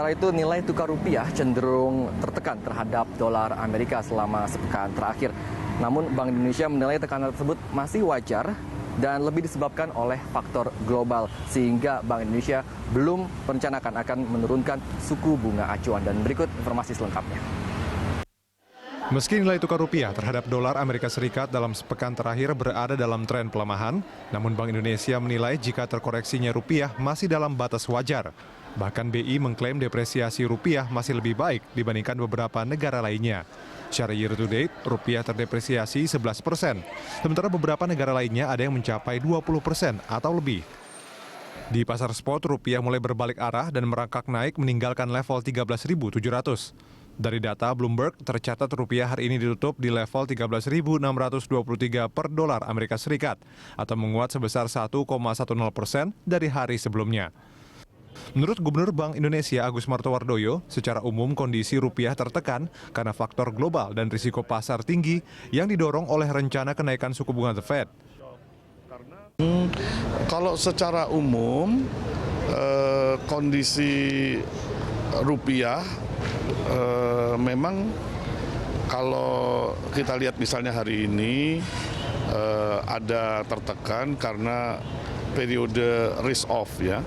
Sementara itu nilai tukar rupiah cenderung tertekan terhadap dolar Amerika selama sepekan terakhir. Namun Bank Indonesia menilai tekanan tersebut masih wajar dan lebih disebabkan oleh faktor global, sehingga Bank Indonesia belum merencanakan akan menurunkan suku bunga acuan. Dan berikut informasi selengkapnya. Meski nilai tukar rupiah terhadap dolar Amerika Serikat dalam sepekan terakhir berada dalam tren pelemahan, namun Bank Indonesia menilai jika terkoreksinya rupiah masih dalam batas wajar. Bahkan BI mengklaim depresiasi rupiah masih lebih baik dibandingkan beberapa negara lainnya. Secara year to date, rupiah terdepresiasi 11%, sementara beberapa negara lainnya ada yang mencapai 20% atau lebih. Di pasar spot, rupiah mulai berbalik arah dan merangkak naik meninggalkan level 13.700. Dari data Bloomberg, tercatat rupiah hari ini ditutup di level 13.623 per dolar Amerika Serikat, atau menguat sebesar 1,10% dari hari sebelumnya. Menurut Gubernur Bank Indonesia Agus Martowardoyo, secara umum kondisi rupiah tertekan karena faktor global dan risiko pasar tinggi yang didorong oleh rencana kenaikan suku bunga The Fed. Kalau secara umum, kondisi rupiah memang kalau kita lihat misalnya hari ini ada tertekan karena periode risk off ya.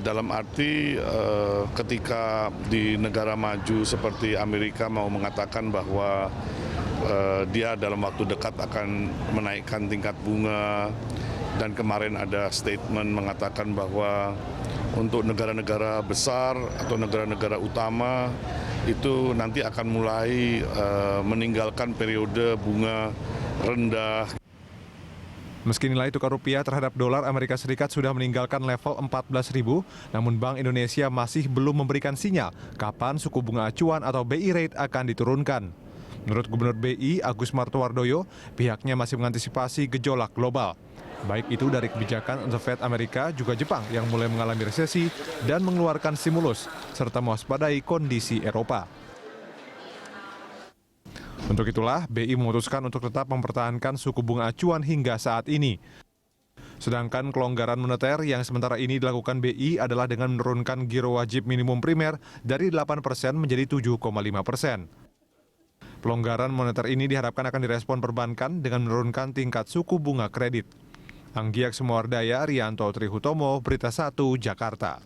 Dalam arti ketika di negara maju seperti Amerika mau mengatakan bahwa dia dalam waktu dekat akan menaikkan tingkat bunga, dan kemarin ada statement mengatakan bahwa untuk negara-negara besar atau negara-negara utama itu nanti akan mulai meninggalkan periode bunga rendah. Meski nilai tukar rupiah terhadap dolar Amerika Serikat sudah meninggalkan level 14.000, namun Bank Indonesia masih belum memberikan sinyal kapan suku bunga acuan atau BI rate akan diturunkan. Menurut Gubernur BI Agus Martowardoyo, pihaknya masih mengantisipasi gejolak global. Baik itu dari kebijakan The Fed Amerika, juga Jepang yang mulai mengalami resesi dan mengeluarkan stimulus, serta mewaspadai kondisi Eropa. Untuk itulah, BI memutuskan untuk tetap mempertahankan suku bunga acuan hingga saat ini. Sedangkan kelonggaran moneter yang sementara ini dilakukan BI adalah dengan menurunkan giro wajib minimum primer dari 8% menjadi 7,5%. Pelonggaran moneter ini diharapkan akan direspon perbankan dengan menurunkan tingkat suku bunga kredit. Anggiak Semawardaya, Rianto Trihutomo, Berita 1, Jakarta.